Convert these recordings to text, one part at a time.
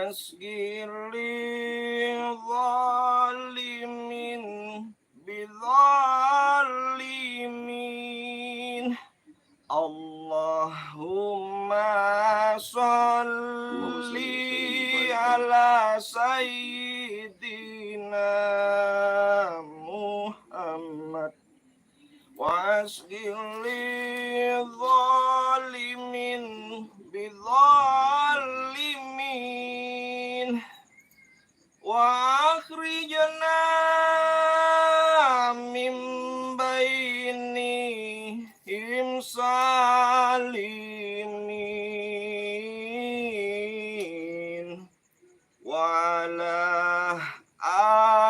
wasgili zalimin bidzalimin. Allahumma sholli ala sayyidina Muhammad wasgili zalimin bidzalimin wa akhrijna min bainihim salimin wa ala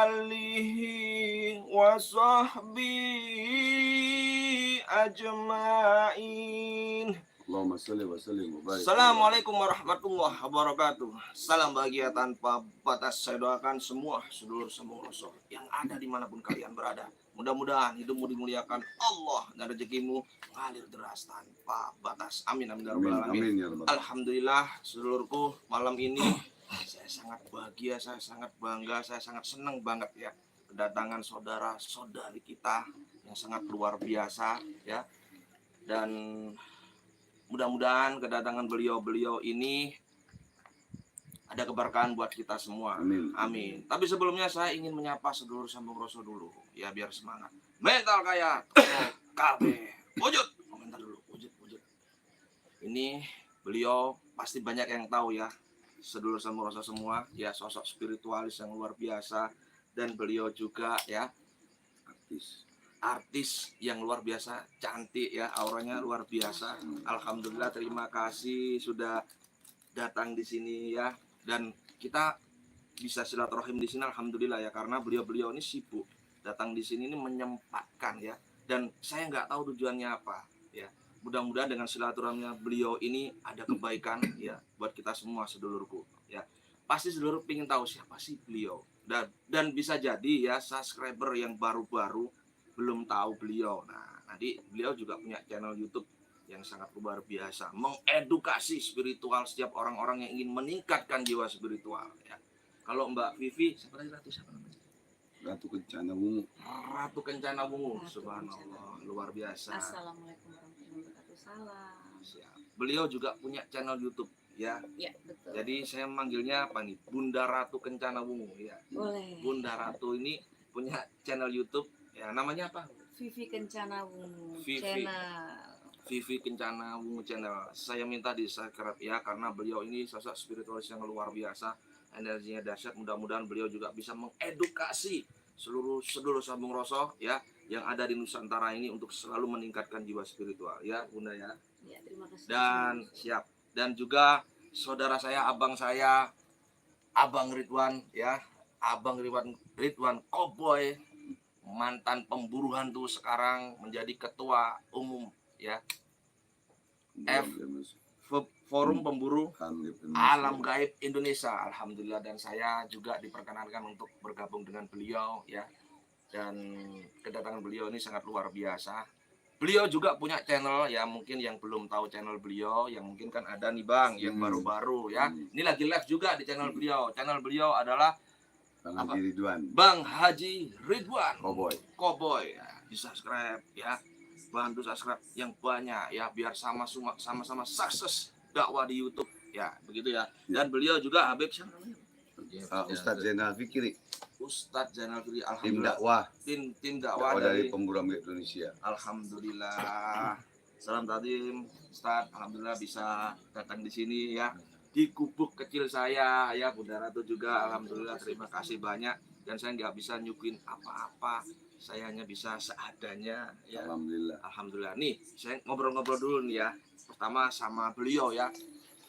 alihi wa sahbihi ajma'in. Allahumma sholli wa sallim wa barik. Assalamualaikum warahmatullahi wabarakatuh. Salam bahagia tanpa batas. Saya doakan semua sedulur semoga yang ada dimanapun kalian berada. Mudah-mudahan hidupmu dimuliakan Allah dan rezekimu mengalir deras tanpa batas. Amin amin ya rabbal alamin. Alhamdulillah sedulurku, malam ini saya sangat bahagia, saya sangat bangga, saya sangat senang banget ya kedatangan saudara-saudari kita yang sangat luar biasa ya. Dan mudah-mudahan kedatangan beliau-beliau ini ada keberkahan buat kita semua. Amin. Amin. Tapi sebelumnya saya ingin menyapa sedulur sambung rasa dulu. Ya biar semangat. Mental kaya. KB. Wujud. Komentar dulu. Wujud. Ini beliau pasti banyak yang tahu ya. Sedulur sambung rasa semua. Ya sosok spiritualis yang luar biasa. Dan beliau juga ya artis yang luar biasa, cantik ya, auranya luar biasa. Alhamdulillah, terima kasih sudah datang di sini ya. Dan kita bisa silaturahim di sini alhamdulillah ya, karena beliau-beliau ini sibuk datang di sini ini menyempatkan ya. Dan saya nggak tahu tujuannya apa ya. Mudah-mudahan dengan silaturahimnya beliau ini ada kebaikan ya buat kita semua sedulurku ya. Pasti sedulur pengen tahu siapa sih beliau. Dan bisa jadi ya subscriber yang baru-baru belum tahu beliau. Nah, nanti beliau juga punya channel YouTube yang sangat luar biasa, mengedukasi spiritual setiap orang-orang yang ingin meningkatkan jiwa spiritual ya. Kalau Mbak Vivi, siapa namanya? Ratu Kencana Wungu. Ratu Kencana Wungu, subhanallah, luar biasa. Assalamualaikum warahmatullahi wabarakatuh. Salam. Beliau juga punya channel YouTube ya. Ya, betul. Jadi saya manggilnya apa nih? Bunda Ratu Kencana Wungu ya. Boleh. Bunda Ratu ini punya channel YouTube ya, namanya apa? Vivi Kencana Wungu Vivi. Channel. Vivi Kencana Wungu Channel. Saya minta di subscribe ya, karena beliau ini sosok spiritualis yang luar biasa, energinya dahsyat. Mudah-mudahan beliau juga bisa mengedukasi seluruh sedulur sambung rasa ya yang ada di Nusantara ini untuk selalu meningkatkan jiwa spiritual ya, Bunda ya. Ya, terima kasih. Dan siap. Dan juga saudara saya, abang Ridwan ya, abang Ridwan Cowboy, mantan pemburu hantu, sekarang menjadi ketua umum ya Forum Pemburu Alam Gaib Indonesia. Alhamdulillah, dan saya juga diperkenankan untuk bergabung dengan beliau ya. Dan kedatangan beliau ini sangat luar biasa. Beliau juga punya channel ya, mungkin yang belum tahu channel beliau, yang mungkin kan ada nih Bang yang baru-baru ya. Ini lagi live juga di channel beliau. Channel beliau adalah Bang Haji Ridwan Cowboy ya. Di subscribe ya, bantu subscribe yang banyak ya, biar sama-sama sukses dakwah di YouTube ya, begitu ya. Dan beliau juga Habib siapa namanya? Ustadz Zainal Fikri. Ustadz Zainal Fikri, alhamdulillah. Tim dakwah dari Pemburu Indonesia. Alhamdulillah. Salam tadim Ustadz, alhamdulillah bisa datang di sini ya. Di gubuk kecil saya ya, Bunda Ratu juga alhamdulillah, terima kasih banyak. Dan saya nggak bisa nyuguhin apa-apa, saya hanya bisa seadanya ya. Alhamdulillah. Nih saya ngobrol-ngobrol dulu nih ya, pertama sama beliau ya,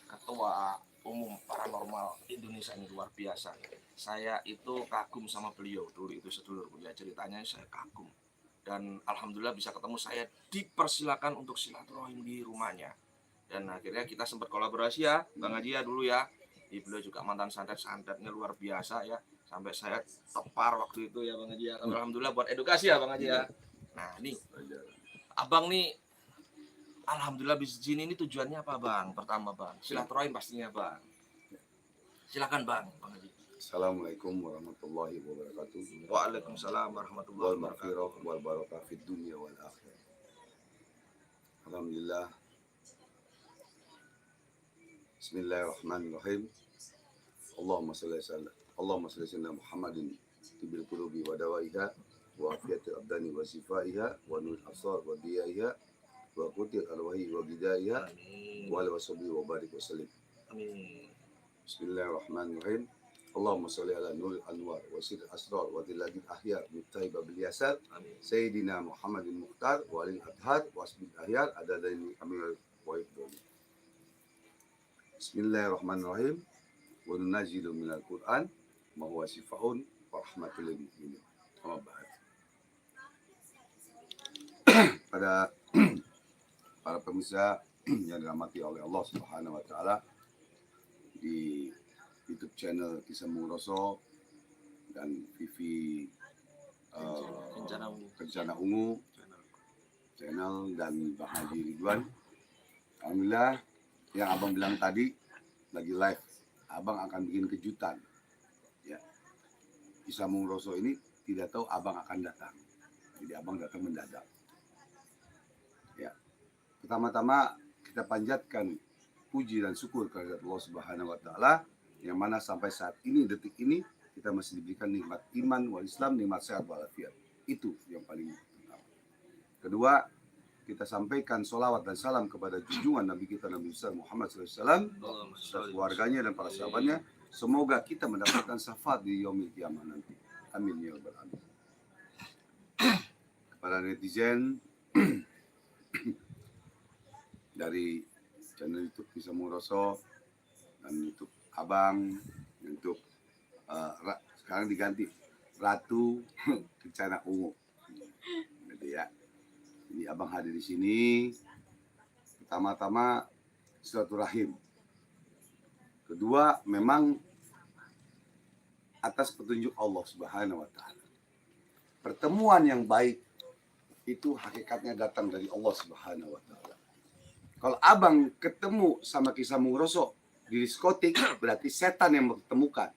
Ketua Umum Paranormal Indonesia ini luar biasa. Saya itu kagum sama beliau dulu, itu sedulurku ya, ceritanya saya kagum. Dan alhamdulillah bisa ketemu, saya dipersilakan untuk silaturahim di rumahnya. Dan akhirnya kita sempat kolaborasi ya, Bang Haji ya dulu ya. Beliau juga mantan santet-santetnya luar biasa ya. Sampai saya tepar waktu itu ya Bang Haji ya. Alhamdulillah buat edukasi ya Bang Haji ya. Nah nih, Abang nih alhamdulillah bisa sini ini tujuannya apa Bang? Pertama Bang, silaturahim pastinya Bang. Silakan Bang Haji. Assalamualaikum warahmatullahi wabarakatuh. Waalaikumsalam warahmatullahi Wal wabarakatuh. maghfirah wal barakah fid dunya wal akhirah. Alhamdulillah. Bismillahirrahmanirrahim. Allahumma salli ala Muhammadin tibil qulubi wa dawaiha wa afiyatil abdani wa sifaiha wa nur absar wa diyaiha wa qutil arwahi wa bidaiha Amin. wa ala washabihi wa barik wa sallim. Amin. Bismillahirrahmanirrahim. Allahumma salli ala nuril anwar wa sirril asrar wa dilladil ahya bittaib bil yasar Amin. Sayyidina Muhammadin Mukhtar wa alil adhar wa asbil ahyar adadani amir wa ibdul. Bismillahirrahmanirrahim. Wa nunazzilu minal Qur'an ma huwa shifaa'un wa rahmatul lil mu'minin. Amma ba'd. Pada para pemirsa yang dirahmati oleh Allah Subhanahu wa taala, di YouTube channel Kisah Mungroso dan TV Kencana Ungu channel dan Bang Haji Ridwan. Alhamdulillah, yang abang bilang tadi lagi live, abang akan bikin kejutan. Ya, Kisah Mungroso ini tidak tahu abang akan datang, jadi abang datang mendadak. Ya, pertama-tama kita panjatkan puji dan syukur kepada Allah Subhanahu wa taala yang mana sampai saat ini, detik ini, kita masih diberikan nikmat iman wal Islam, nikmat sehat walafiat. Itu yang paling utama. Kedua, kita sampaikan sholawat dan salam kepada junjungan Nabi kita Nabi besar Muhammad SAW, serta keluarganya dan para sahabatnya. Semoga kita mendapatkan syafaat di yaumil kiamah nanti. Amin ya rabbal alamin. Para netizen dari channel YouTube Kisah Mungroso dan YouTube Abang, YouTube sekarang diganti Ratu Kencana Ungu. Jadi ya, ini abang hadir di sini. Pertama-tama silaturahim. Kedua, memang atas petunjuk Allah Subhanahu wa taala. Pertemuan yang baik itu hakikatnya datang dari Allah Subhanahu wa taala. Kalau abang ketemu sama Kisah Mungroso di diskotik, berarti setan yang mempertemukan.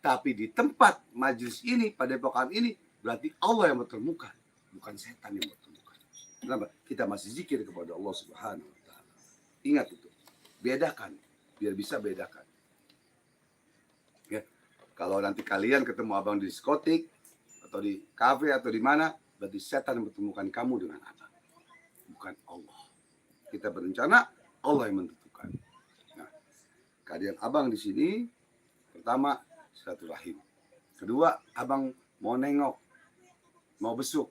Tapi di tempat majelis ini, pada epokan ini, berarti Allah yang mempertemukan, bukan setan yang mempertemukan. Kenapa? Kita masih zikir kepada Allah Subhanahu wa taala. Ingat itu. Bedakan, biar bisa bedakan. Ya. Kalau nanti kalian ketemu abang di diskotik atau di kafe atau di mana, berarti setan yang mempertemukan kamu dengan abang, bukan Allah. Kita berencana, Allah yang menentukan. Nah, kehadiran abang di sini, pertama silaturahim. Kedua, abang mau nengok, mau besuk.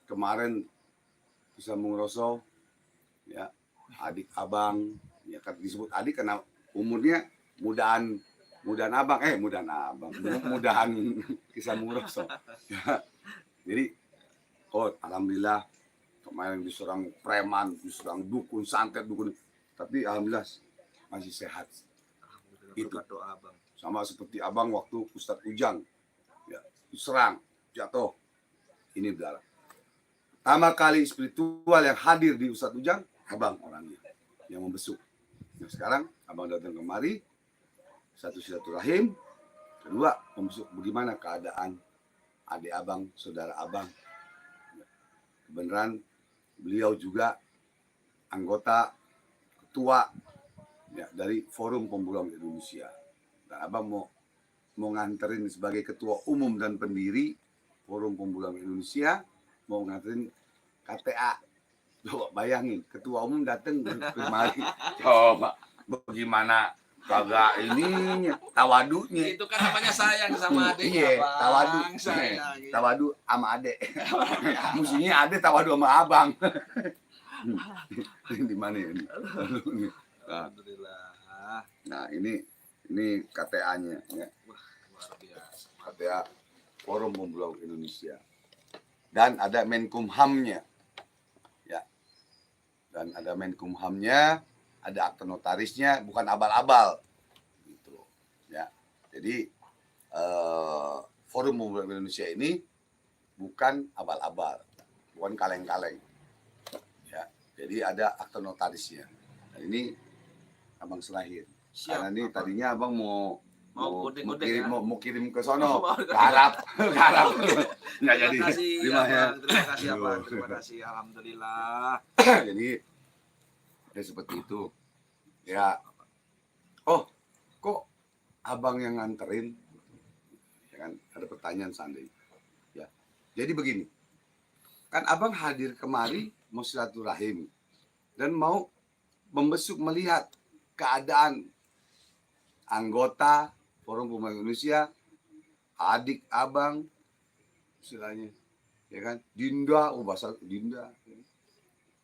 Kemarin Kisah Mungroso, ya, adik abang, ya kan disebut adik karena umurnya mudahan Kisah Mungroso. Ya. Jadi, alhamdulillah. Kemarin diserang preman, diserang dukun, santet dukun, tapi alhamdulillah masih sehat. Itu Doa abang. sama seperti abang waktu Ustadz Ujang, ya, diserang, jatuh. Ini darah. Pertama kali spiritual yang hadir di Ustadz Ujang, abang orangnya yang membesuk. Nah sekarang abang datang kemari, satu silaturahim, kedua membesuk bagaimana keadaan adik abang, saudara abang. Kebenaran beliau juga anggota ketua, ya, dari Forum Pemulung Indonesia. Dan abang mau nganterin sebagai ketua umum dan pendiri Forum Pemulung Indonesia, mau nganterin KTA. Coba bayangin, ketua umum datang kemari. Coba bagaimana kagak ininya, tawadunya. Itu kan namanya sayang sama adik. Iya, tawadu. Tawadu sama adek. Mestinya adek tawadu sama abang. Di mana ini? Alhamdulillah. Nah, ini KTA-nya, ya. Wah, luar biasa. KTA Forum Pemulung Indonesia. Dan ada Menkumhamnya. Ya. Dan ada Menkumhamnya, ada akte notarisnya, bukan abal-abal. Gitu. Ya. Jadi Forum Pemulung Indonesia ini bukan abal-abal, bukan kaleng-kaleng. Ya. Jadi ada akte notarisnya. Dan ini abang serahin. Siap, Karena ini Abang. tadinya abang mau Mau gunting-gunting ya. Mau kirim ke sono, Oh, garap, garap. Nggak jadi. Terima kasih Terima ya. Abang, terima kasih Abang, Aduh. terima kasih, alhamdulillah. Jadi ya seperti itu. Ya, oh, kok abang yang nganterin? Ya kan, ada pertanyaan seandainya. Ya, jadi begini, kan abang hadir kemari mau silaturahim dan mau membesuk melihat keadaan anggota Forum Pemuda Indonesia, adik abang, istilahnya, ya kan, Dinda, bahasa Dinda,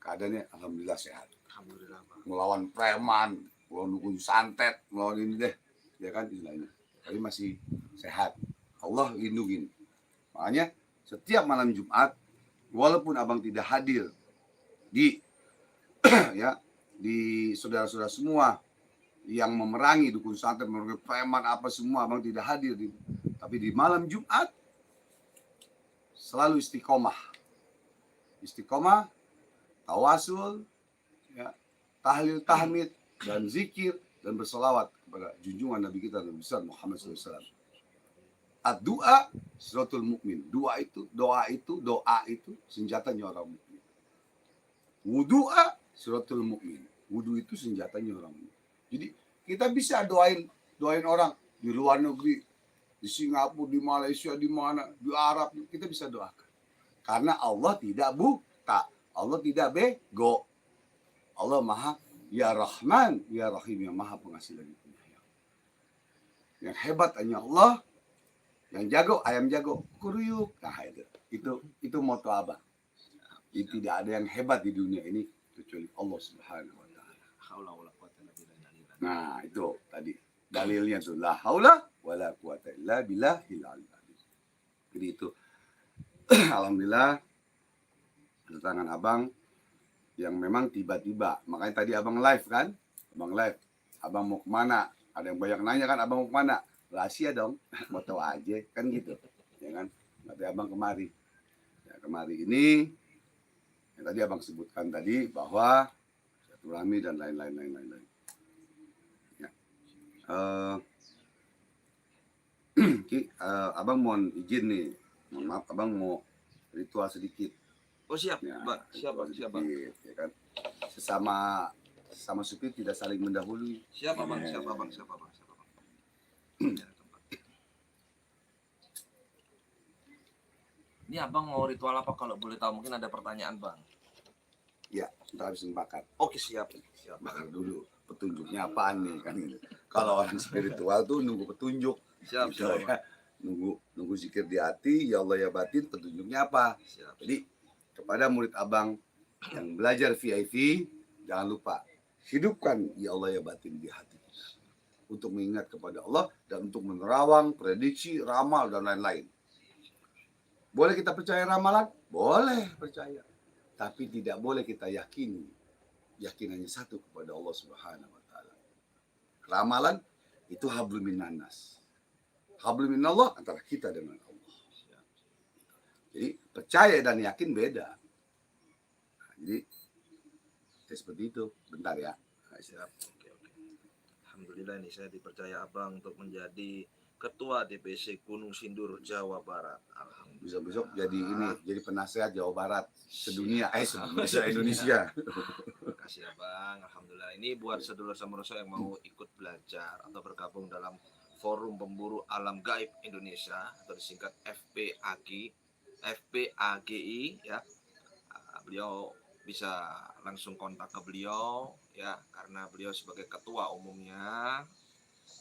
keadaannya alhamdulillah sehat. Alhamdulillah Bang. Melawan preman, melawan dukun santet, melawan ini deh, ya kan istilahnya. Tapi masih sehat. Allah lindungin. Makanya setiap malam Jumat, walaupun abang tidak hadir di ya di saudara-saudara semua yang memerangi dukun santet, memerangi preman apa semua, abang tidak hadir tapi di malam Jumat selalu istiqomah, tawasul, ya, tahlil, tahmid, dan zikir, dan berselawat kepada junjungan Nabi kita Nabi besar Muhammad SAW. Ad-du'a siratul mukmin. Doa itu senjatanya orang mukmin. Wudu'a siratul mukmin. Wudu itu senjatanya orang mukmin. Jadi kita bisa doain orang di luar negeri, di Singapura, di Malaysia, di mana, di Arab, kita bisa doakan. Karena Allah tidak buta, Allah tidak bego. Allah Maha Ya Rahman, Ya Rahim, yang Maha Pengasih lagi Penyayang. Yang hebat hanya Allah, yang jago ayam jago, kuruyuk. Nah itu moto abang. Jadi tidak ada yang hebat di dunia ini kecuali Allah Subhanahu Wa Taala. Nah itu tadi dalilnya tuh la haula wala quwata illa billahil aliyil azim. Jadi itu alhamdulillah kedatangan abang yang memang tiba-tiba. Makanya tadi abang live kan? Abang mau kemana? Ada yang banyak nanya kan abang mau kemana? Rahasia dong, mau tahu aja kan gitu. Ya kan? Nanti abang kemari. Ya, kemari ini yang tadi abang sebutkan tadi bahwa silaturahmi dan lain-lain. Ya. Abang mohon izin nih. Mohon maaf, abang mau ritual sedikit. Oh siap, Ya, Bang. Siap, Bang. ya kan? Sesama supir tidak saling mendahului. Siap, Abang. Ya. Siap, Abang. Ini Abang mau ritual apa kalau boleh tahu? Mungkin ada pertanyaan, Bang. Ya, kita habis bakar. Oke, siap. Bakar dulu. Petunjuknya apaan nih kan gitu. Kalau orang spiritual tuh nunggu petunjuk. Siap, Gitu, siap. ya. Nunggu zikir di hati, ya Allah ya batin, petunjuknya apa? Siap. Jadi kepada murid abang yang belajar VIP, jangan lupa hidupkan ya Allah ya batin di hati kita untuk mengingat kepada Allah dan untuk menerawang prediksi, ramal dan lain-lain. Boleh kita percaya ramalan? Boleh percaya, tapi tidak boleh kita yakini. Yakin hanya satu kepada Allah Subhanahu Wa Taala. Ramalan itu hablum minannas. Hablum minallah antara kita dengan Allah. Jadi percaya dan yakin beda. Nah, jadi seperti itu. Bentar ya. Nah, Siap. Oke. Alhamdulillah ini saya dipercaya Abang untuk menjadi Ketua DPC Gunung Sindur Jawa Barat. Alhamdulillah. besok jadi jadi penasehat Jawa Barat sedunia, Indonesia. Terima kasih Abang. Alhamdulillah ini buat sedulur-sedulur yang mau ikut belajar atau bergabung dalam Forum Pemburu Alam Gaib Indonesia atau disingkat FPAGI ya. Beliau bisa langsung kontak ke beliau ya, karena beliau sebagai ketua umumnya.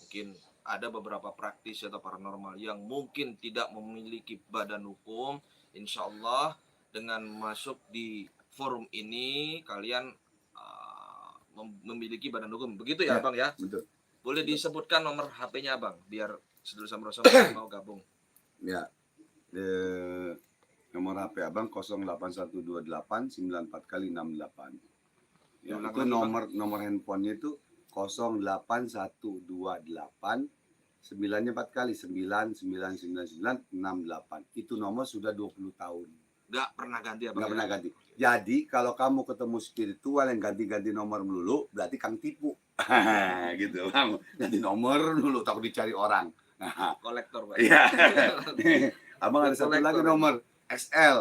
Mungkin ada beberapa praktisi atau paranormal yang mungkin tidak memiliki badan hukum. Insya Allah dengan masuk di forum ini kalian memiliki badan hukum. Begitu ya, Bang ya? Betul. Boleh disebutkan nomor HP-nya Bang biar sedulur sama mau gabung. Ya. Nomor HP Abang 08128 94 kali 68. Ya, itu nomor handphonenya itu 08128 9-nya 4 kali 999968. Itu nomor sudah 20 tahun. Nggak pernah ganti Abang. Nggak pernah ganti. Jadi kalau kamu ketemu spiritual yang ganti-ganti nomor melulu, berarti Kang tipu. gitu bang, ganti nomor dulu takut dicari orang. Nah, Kolektor Pak. iya. Abang ada satu Kolektor lagi ini. nomor XL.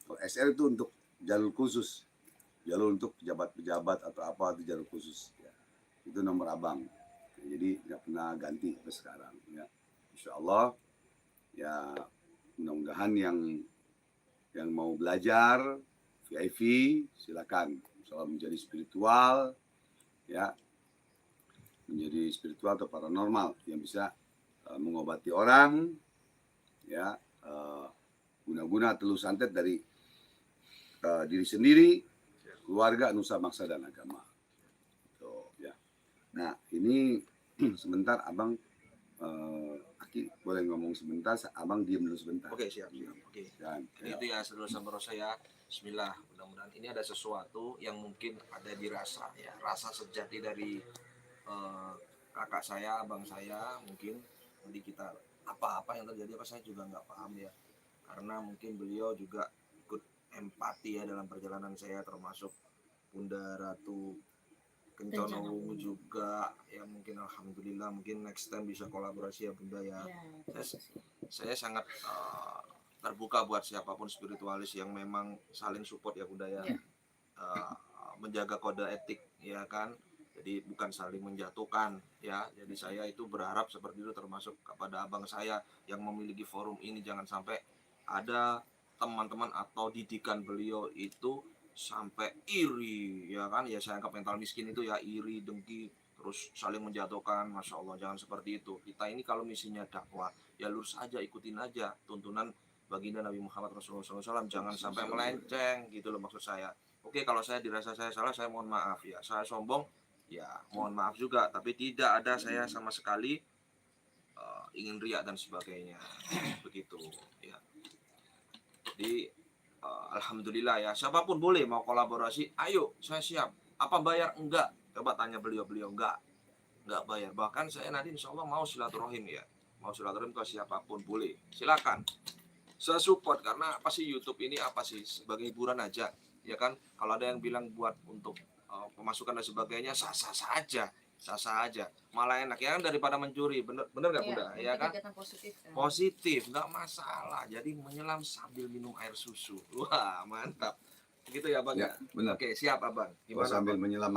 Kalau XL itu untuk jalur khusus, jalur untuk pejabat-pejabat atau apa itu jalur khusus. Ya. Itu nomor abang. Jadi nggak pernah ganti sampai sekarang. Ya. Insya Allah ya mudah-mudahan yang mau belajar VIP silakan. Soal menjadi spiritual, ya menjadi spiritual atau paranormal yang bisa mengobati orang, ya guna-guna teluh santet dari diri sendiri, keluarga, nusa bangsa dan agama. So, ya. Nah ini sebentar abang, Aki boleh ngomong sebentar, abang diem dulu sebentar. Oke, siap. Oke. Dan, Jadi itu ya saudara saudara saya. Bismillah. Mudah-mudahan ini ada sesuatu yang mungkin ada di rasa ya, rasa sejati dari kakak saya, abang saya mungkin. Jadi kita apa-apa yang terjadi apa saya juga nggak paham ya. Karena mungkin beliau juga ikut empati ya dalam perjalanan saya, termasuk Bunda Ratu Kencana Wungu juga ya, mungkin alhamdulillah mungkin next time bisa kolaborasi ya Bunda ya. Saya sangat terbuka buat siapapun spiritualis yang memang saling support ya Bunda ya. Menjaga kode etik ya kan. Jadi bukan saling menjatuhkan ya. Jadi saya itu berharap seperti itu, termasuk kepada abang saya yang memiliki forum ini, jangan sampai ada teman-teman atau didikan beliau itu sampai iri ya kan. Ya saya anggap mental miskin itu ya iri, dengki, terus saling menjatuhkan. Masya Allah, jangan seperti itu. Kita ini kalau misinya dakwah ya lurus aja, ikutin aja tuntunan baginda Nabi Muhammad Rasulullah SAW, jangan sampai melenceng gitu loh maksud saya. Oke, kalau saya dirasa saya salah, saya mohon maaf ya. Saya sombong, ya mohon maaf juga. Tapi tidak ada saya sama sekali ingin riak dan sebagainya. Begitu ya. Jadi alhamdulillah ya. Siapapun boleh mau kolaborasi, ayo saya siap. Apa bayar? Enggak. Coba tanya beliau-beliau, enggak bayar. Bahkan saya nanti insya Allah mau silaturahim ya. Mau silaturahim ke siapapun boleh. Silakan. Saya support karena apa sih YouTube ini apa sih sebagai hiburan aja ya kan. Kalau ada yang bilang buat untuk pemasukan dan sebagainya sah-sah aja, malah enak ya kan daripada mencuri. Bener nggak Bunda ya kan, positif nggak masalah. Jadi menyelam sambil minum air susu, wah mantap gitu ya Bang ya. benar. Oke siap Abang, Kalau gimana sambil Bang? menyelam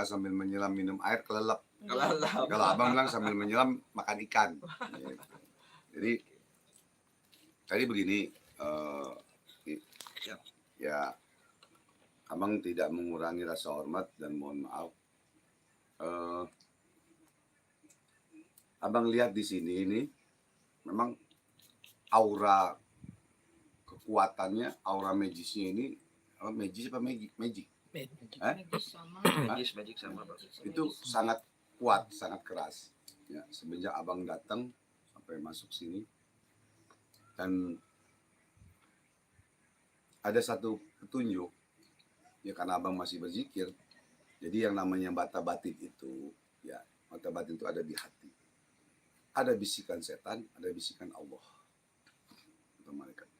sambil menyelam minum air kelelep. Kelelep. Kalau abang bilang sambil menyelam makan ikan. Jadi tadi begini, ya abang tidak mengurangi rasa hormat dan mohon maaf. Abang lihat di sini ini memang aura kekuatannya, aura magisnya ini, magis apa magic? Magic sama Bang. Itu sangat kuat, sangat keras. Ya, semenjak abang datang sampai masuk sini, dan ada satu petunjuk, ya karena abang masih berzikir, jadi yang namanya bata batin itu, ya bata batin itu ada di hati. Ada bisikan setan, ada bisikan Allah atau malaikat.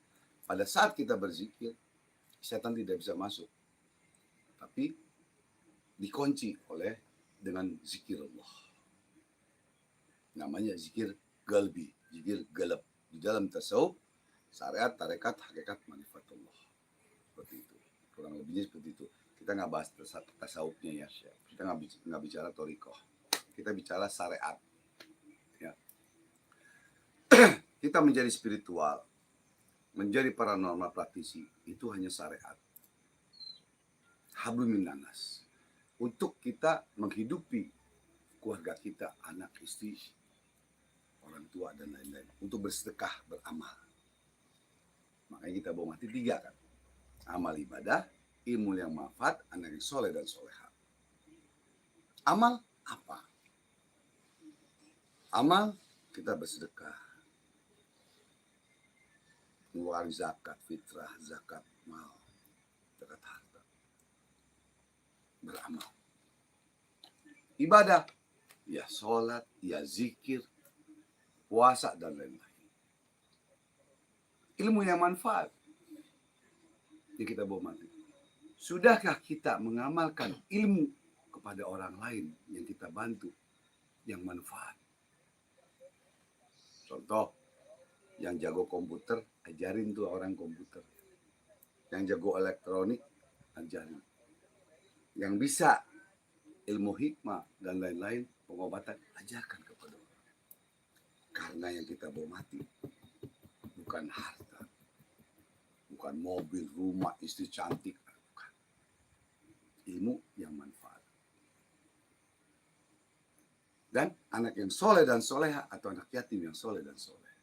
Pada saat kita berzikir, setan tidak bisa masuk, tapi dikunci oleh dengan zikir Allah. Namanya zikir galbi, zikir galab. Di dalam tasawuf, syariat, tarekat, hakikat, manifatullah. Seperti itu. Kurang lebihnya seperti itu. Kita nggak bahas tasawufnya ya. Kita nggak bicara torikoh. Kita bicara syariat. Ya. Kita menjadi spiritual, menjadi paranormal praktisi, itu hanya syariat. Hablum minannas. Untuk kita menghidupi keluarga kita, anak, istri, orang tua, dan lain-lain. Untuk bersedekah, beramal. Makanya kita bawa mati 3 kan. Amal ibadah, ilmu yang manfaat, anak yang soleh dan soleha. Amal apa? Amal kita bersedekah, mengeluarkan zakat, fitrah, zakat mal, zakat harta. Beramal. Ibadah, ya sholat, ya zikir, puasa, dan lain-lain. Ilmu yang manfaat, yang kita bawa mati. Sudahkah kita mengamalkan ilmu kepada orang lain yang kita bantu yang manfaat. Contoh, yang jago komputer, ajarin tuh orang komputer. Yang jago elektronik, ajarin. Yang bisa ilmu hikmah dan lain-lain, pengobatan, ajarkan kepada orang. Karena yang kita bawa mati bukan harta, bukan mobil, rumah, istri cantik, bukan. Ilmu yang manfaat. Dan anak yang soleh dan soleha atau anak yatim yang soleh dan soleh.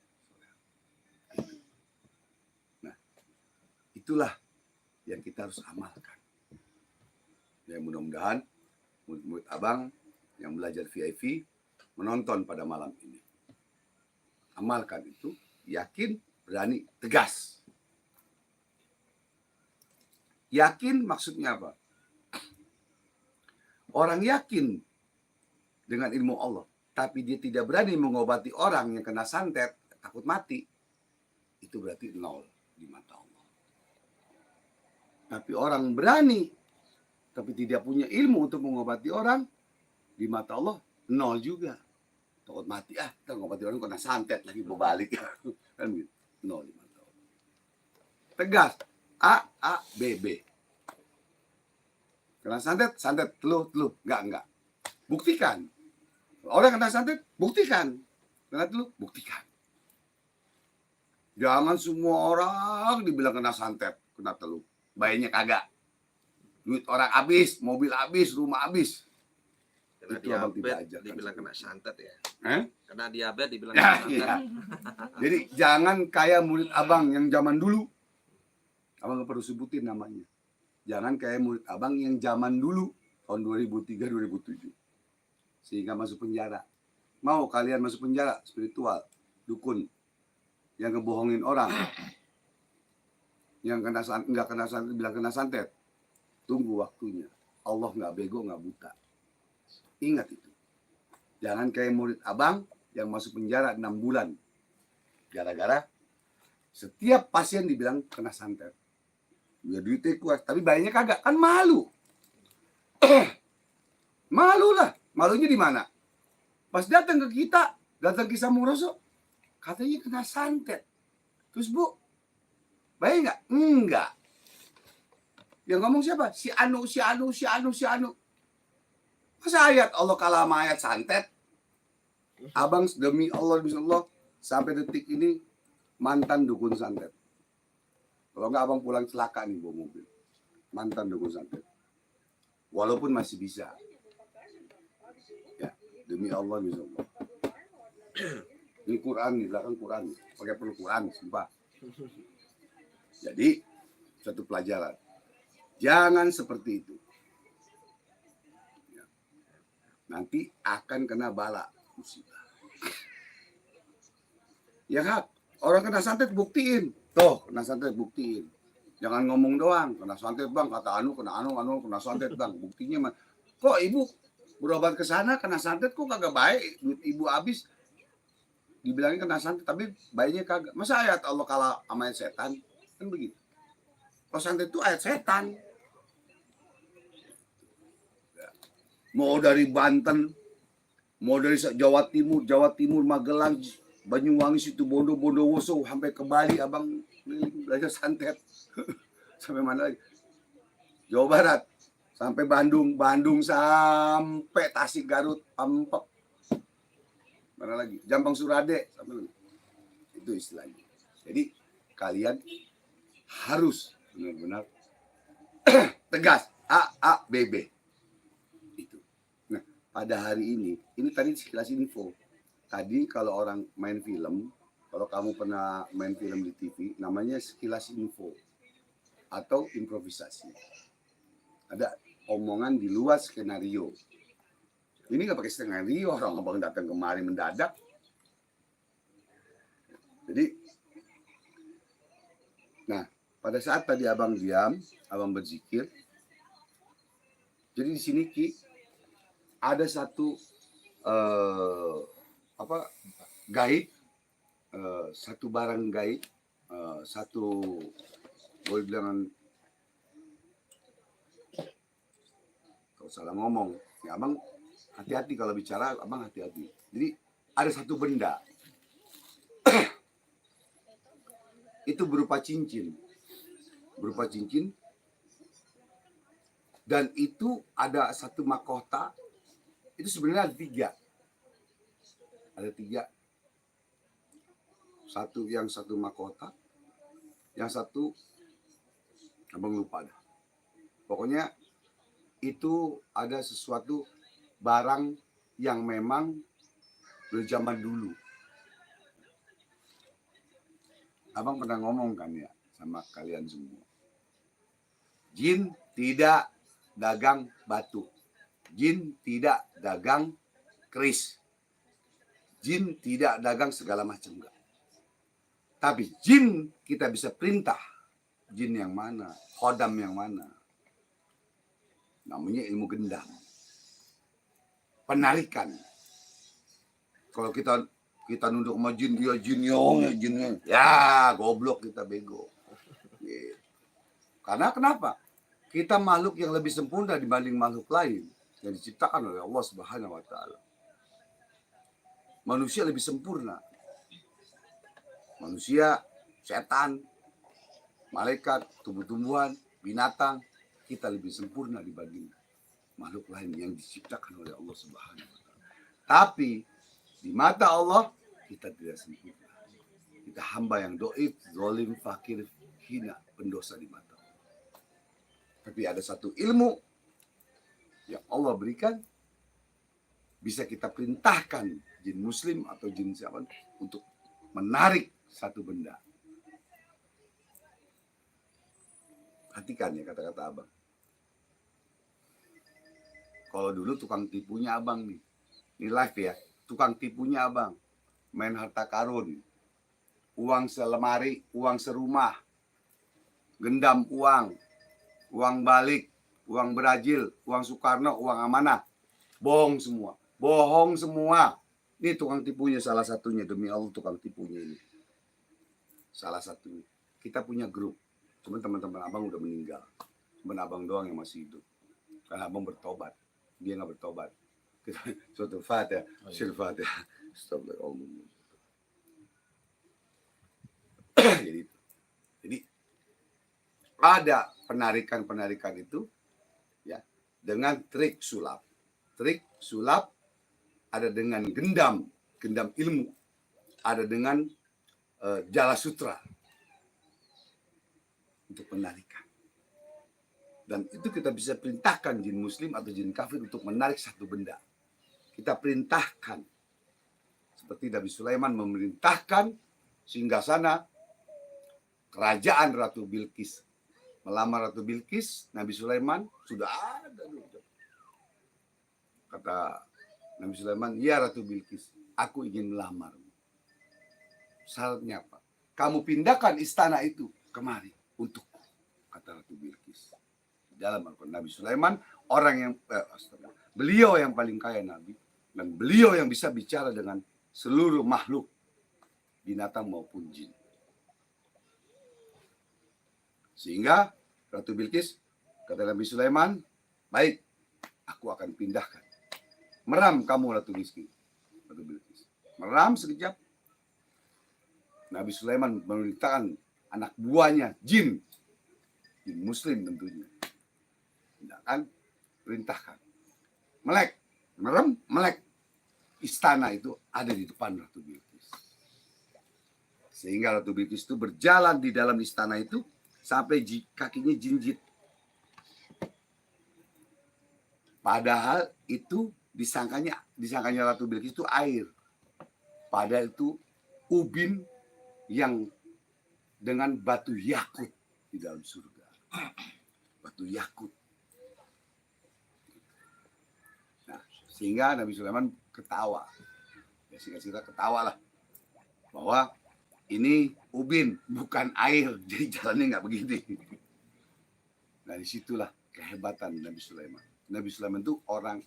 Nah, itulah yang kita harus amalkan. Ya, mudah-mudahan murid-murid abang yang belajar VIP menonton pada malam ini. Amalkan itu, yakin, berani, tegas. Yakin maksudnya apa? Orang yakin dengan ilmu Allah, tapi dia tidak berani mengobati orang yang kena santet, takut mati, itu berarti nol di mata Allah. Tapi orang berani, tapi tidak punya ilmu untuk mengobati orang, di mata Allah nol juga. Takut mati, kita ngobati orang kena santet lagi mau balik. Kan gitu, nol di mata Allah. Tegas, A, B, B. Kena santet, teluh, enggak. Buktikan. Orang kena santet, buktikan. Kena teluh, buktikan. Jangan semua orang dibilang kena santet, kena teluh. Bayinya kagak. Duit orang habis, mobil habis, rumah habis. Karena Itu abang tidak diabetes ajarkan dibilang kena seperti itu. santet ya. Eh? Karena diabetes dibilang Ya, kena santet. iya. Jadi jangan kayak murid abang yang zaman dulu. Abang nggak perlu sebutin namanya. Jangan kayak murid abang yang zaman dulu, tahun 2003-2007. Sehingga masuk penjara. Mau kalian masuk penjara spiritual, dukun, yang ngebohongin orang, yang nggak kena santet, bilang kena santet. Tunggu waktunya. Allah nggak bego, nggak buta. Ingat itu. Jangan kayak murid abang yang masuk penjara 6 bulan. Gara-gara setiap pasien dibilang kena santet. Ya duitnya kuat, tapi bayinya kagak. Kan malu. Malu lah. Malunya di mana? Pas datang ke kita, datang ke Samuraso, katanya kena santet. Terus Bu, bayi nggak? Enggak. Yang ngomong siapa? Si Anu. Masa ayat Allah kalah sama ayat santet? Abang demi Allah, sampai detik ini mantan dukun santet. Kalau nggak abang pulang celaka nih bawa mobil. Mantan dukun santet. Walaupun masih bisa. Ya, demi Allah, Ini Quran, di belakang Quran. Pakai perlu Quran, sumpah. Jadi, satu pelajaran. Jangan seperti itu. Ya. Nanti akan kena bala musibah. Ya kan? Orang kena santet buktiin. Tuh, kena santet buktiin. Jangan ngomong doang, kena santet bang, kata Anu, kena santet bang. Buktinya mah, kok ibu berobat ke sana kena santet kok kagak baik, duit ibu habis. Dibilangin kena santet, tapi bayinya kagak. Masa ayat Allah kalah sama ayat setan? Kan begitu. Kalau santet itu ayat setan. Mau dari Banten, mau dari Jawa Timur, Magelang, Banyuwangi, situ Bondowoso, sampai ke Bali abang belajar santet. Sampai mana lagi? Jawa Barat, sampai Bandung, sampai Tasik, Garut, Pampek. Mana lagi? Jampang Surade, sampai itu istilahnya. Jadi kalian harus benar-benar tegas, A, B, B. Itu. Nah, pada hari ini tadi sekilas info. Tadi kalau orang main film, kalau kamu pernah main film di TV, namanya sekilas info atau improvisasi. Ada omongan di luar skenario. Ini nggak pakai skenario, orang abang datang kemari mendadak. Jadi, nah pada saat tadi abang diam, abang berzikir. Jadi di sini Ki ada satu gaib, satu barang gaib, satu boleh bilang takut salah ngomong. Ya, abang hati-hati kalau bicara, abang hati-hati. Jadi ada satu benda itu berupa cincin, dan itu ada satu mahkota. Itu sebenarnya ada tiga. Satu mahkota, yang satu abang lupa dah. Pokoknya itu ada sesuatu barang yang memang dari zaman dulu. Abang pernah ngomong kan ya sama kalian semua. Jin tidak dagang batu. Jin tidak dagang keris. Jin tidak dagang segala macam enggak. Tapi jin kita bisa perintah. Jin yang mana? Khodam yang mana? Namanya ilmu gendam. Penarikan. Kalau kita nunduk sama jin, dia jinnya. Ya, goblok kita bego. Gitu. Karena kenapa? Kita makhluk yang lebih sempurna dibanding makhluk lain yang diciptakan oleh Allah Subhanahu wa taala. Manusia lebih sempurna. Manusia, setan, malaikat, tumbuh-tumbuhan, binatang, kita lebih sempurna dibanding makhluk lain yang diciptakan oleh Allah Subhanahu wa taala. Tapi di mata Allah kita tidak sempurna. Kita hamba yang doif, zalim, fakir, hina, pendosa di mata Allah. Tapi ada satu ilmu yang Allah berikan, bisa kita perintahkan jin muslim atau jin siapa untuk menarik satu benda. Perhatikan ya kata-kata abang. Kalau dulu tukang tipunya abang nih, ini live ya, tukang tipunya abang, main harta karun, uang selemari, uang serumah, gendam uang balik, uang Brazil, uang Soekarno, uang amanah, bohong semua. Ini tukang tipunya salah satunya, demi Allah tukang tipunya ini. Salah satunya. Kita punya grup, cuman teman-teman abang udah meninggal, cuman abang doang yang masih hidup. Karena abang bertobat, dia nggak bertobat. Kita suatu Fatihah, sir Fatihah, astagfirullah. Jadi ada penarikan itu ya dengan trik sulap. Trik sulap ada dengan gendam ilmu, ada dengan jala sutra untuk penarikan. Dan itu kita bisa perintahkan jin muslim atau jin kafir untuk menarik satu benda. Kita perintahkan. Seperti Nabi Sulaiman memerintahkan singgasana kerajaan Ratu Bilqis. Melamar Ratu Bilqis, Nabi Sulaiman sudah ada. Kata Nabi Sulaiman, ya Ratu Bilqis, aku ingin melamar. Syaratnya apa? Kamu pindahkan istana itu kemari untukku, kata Ratu Bilqis. Dalam Al-Quran, Nabi Sulaiman orang yang beliau yang paling kaya Nabi, dan beliau yang bisa bicara dengan seluruh makhluk, binatang maupun jin. Sehingga Ratu Bilqis, kata Nabi Sulaiman, baik, aku akan pindahkan. Meram kamu Ratu Bilqis. Meram sekejap. Nabi Sulaiman memerintahkan anak buahnya, jin muslim tentunya. Perintahkan. Melek. Istana itu ada di depan Ratu Bilqis. Sehingga Ratu Bilqis itu berjalan di dalam istana itu sampai kakinya jinjit. Padahal itu disangkanya Ratu Bilqis itu air. Padahal itu ubin yang dengan batu yakut di dalam surga. Batu yakut. Nah, sehingga Nabi Sulaiman ketawa. Ya, singkat-singkat ketawa lah. Bahwa ini ubin, bukan air. Jadi jalannya nggak begini. Nah, disitulah kehebatan Nabi Sulaiman. Nabi Sulaiman itu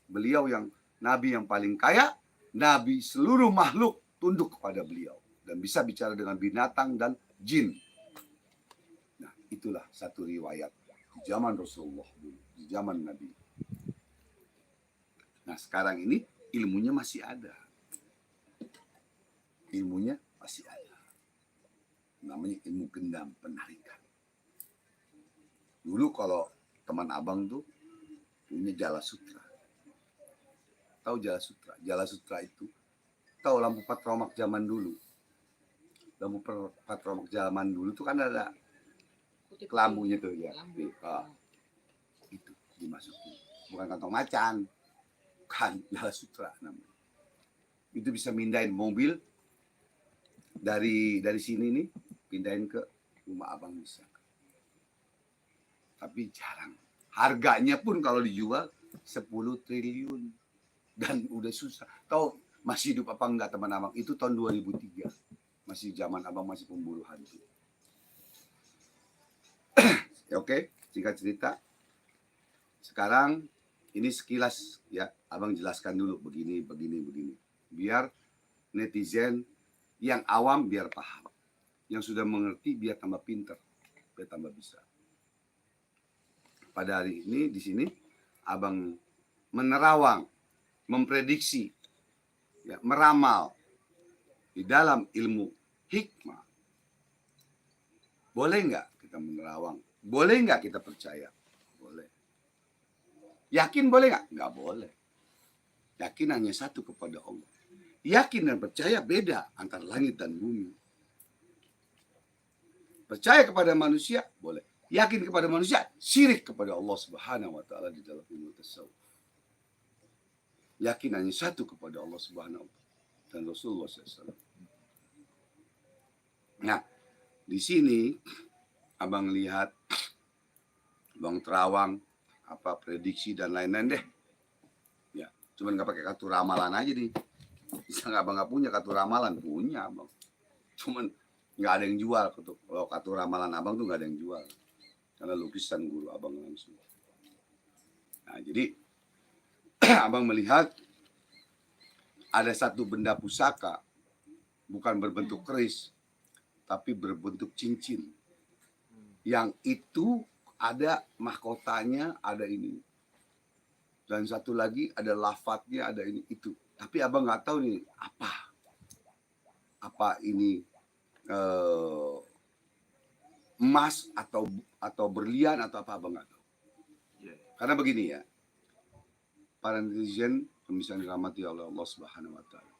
beliau yang Nabi yang paling kaya. Nabi seluruh makhluk tunduk kepada beliau. Dan bisa bicara dengan binatang dan jin. Nah, itulah satu riwayat. Di zaman Rasulullah, di zaman Nabi. sekarang ini ilmunya masih ada. Ilmunya masih ada. Namanya ilmu gendam penarikan. Dulu kalau teman abang tuh punya Jala Sutra. Tahu Jala Sutra? Jala Sutra itu tahu lampu patromak zaman dulu. Lampu patromak zaman dulu tuh kan ada kelambunya tuh ya. Itu dimasukin. Bukan kantong macan. Kan Jala Sutra namanya. Itu bisa mindahin mobil dari sini nih, pindahin ke rumah abang bisa. Tapi jarang. Harganya pun kalau dijual 10 triliun. Dan udah susah. Tahu masih hidup apa enggak teman abang? Itu tahun 2003. Masih zaman abang masih pemburu hantu. Oke, singkat cerita. Sekarang ini sekilas ya, abang jelaskan dulu begini. Biar netizen yang awam biar paham. Yang sudah mengerti biar tambah pinter, biar tambah bisa. Pada hari ini di sini abang menerawang, memprediksi, ya, meramal di dalam ilmu hikmah. Boleh nggak kita menerawang? Boleh nggak kita percaya? Boleh. Yakin boleh nggak? Nggak boleh. Yakin hanya satu kepada Allah. Yakin dan percaya beda antara langit dan bumi. Percaya kepada manusia boleh. Yakin kepada manusia, syirik kepada Allah Subhanahu wa taala di dalam ilmu tasawuf. Yakin hanya satu kepada Allah Subhanahu wa taala dan Rasulullah SAW. Nah, di sini abang lihat, abang terawang apa prediksi dan lain-lain deh. Ya, cuman nggak pakai kartu ramalan aja nih. Bisa abang nggak punya kartu ramalan? Punya abang. Cuman nggak ada yang jual. Kalau kartu ramalan abang tuh nggak ada yang jual. Karena lukisan guru abang langsung. Nah, jadi abang melihat ada satu benda pusaka. Bukan berbentuk keris. Tapi berbentuk cincin. Yang itu ada mahkotanya, ada ini. Dan satu lagi ada lafadznya, ada ini, itu. Tapi abang nggak tahu nih apa ini emas atau berlian atau apa, abang nggak tahu. Karena begini ya, para netizen yang dirahmati oleh Allah Subhanahu wa taala.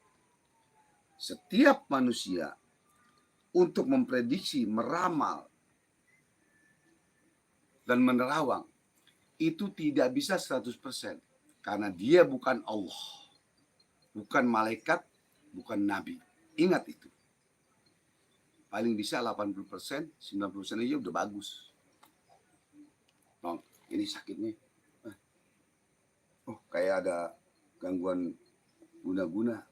Setiap manusia untuk memprediksi, meramal dan menerawang itu tidak bisa 100% karena dia bukan Allah. Bukan malaikat, bukan nabi. Ingat itu. Paling bisa 80%, 90% aja udah bagus. Bang, ini sakitnya. Oh, kayak ada gangguan guna-guna.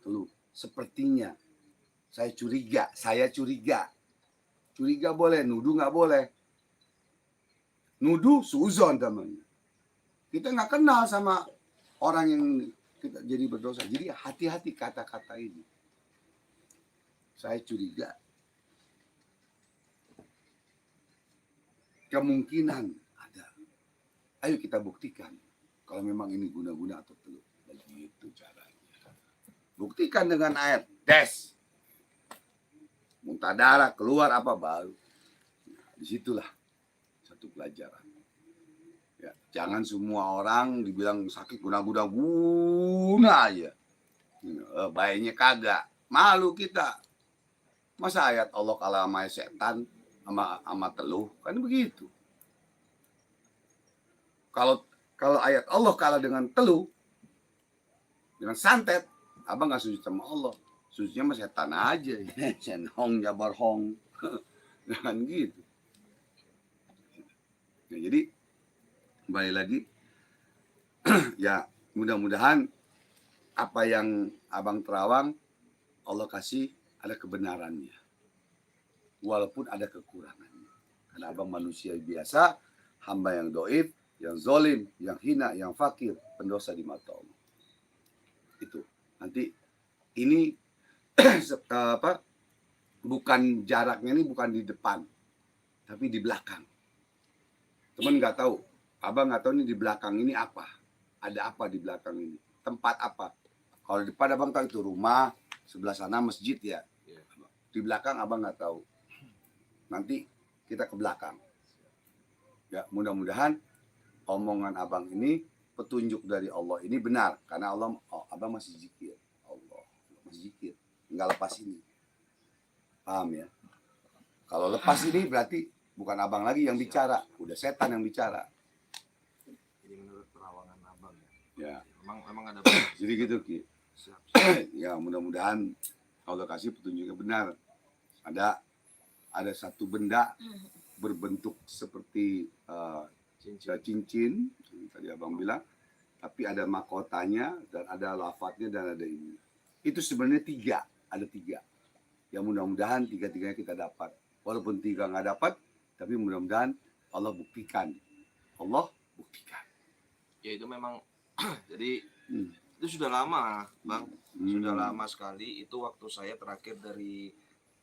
Tuh, sepertinya saya curiga. Curiga boleh, nuduh nggak boleh. Nuduh suzon namanya. Kita nggak kenal sama orang yang kita jadi berdosa. Jadi hati-hati kata-kata ini. Saya curiga. Kemungkinan ada. Ayo kita buktikan. Kalau memang ini guna-guna atau telur. Begitu caranya. Buktikan dengan air. Tes. Muntah darah, keluar apa baru. Nah, disitulah satu pelajaran. Ya, jangan semua orang dibilang sakit guna-guna aja. Bayinya kagak. Malu kita. Masa ayat Allah kalah sama setan sama teluh? Kan begitu. Kalau ayat Allah kalah dengan teluh, dengan santet, abang nggak sujud sama Allah. Sujudnya sama setan aja. Senhong jabar hong. Jangan gitu. Ya, jadi kembali lagi, ya mudah-mudahan apa yang abang terawang Allah kasih ada kebenarannya, walaupun ada kekurangannya. Karena abang manusia biasa, hamba yang doib, yang zolim, yang hina, yang fakir, pendosa di mata Allah. Itu nanti ini bukan jaraknya, ini bukan di depan, tapi di belakang. Teman nggak tahu, abang nggak tahu ini di belakang ini apa. ada apa di belakang ini? Tempat apa? Kalau di pada Abang tahu itu rumah, sebelah sana masjid ya. Iya. Di belakang Abang nggak tahu. Nanti kita ke belakang. Ya, mudah-mudahan omongan Abang ini, petunjuk dari Allah ini benar. Karena Allah, Abang masih zikir. Allah masih zikir. Nggak lepas ini. Paham ya? Kalau lepas ini berarti bukan Abang lagi yang bicara. Udah setan yang bicara. Ini menurut terawangan abang ya. Ya, Memang ada jadi gitu Ki. siap. Ya, mudah-mudahan Allah kasih petunjuknya benar. Ada satu benda berbentuk seperti Cincin. cincin, tadi Abang bilang, tapi ada mahkotanya dan ada lafadznya dan ada ini. Itu sebenarnya ada tiga. Ya mudah-mudahan tiga-tiganya kita dapat. Walaupun tiga nggak dapat, tapi mudah-mudahan Allah buktikan. Allah buktikan. Ya itu memang jadi Hmm. itu sudah lama, Bang. Sudah Hmm. lama sekali. Itu waktu saya terakhir dari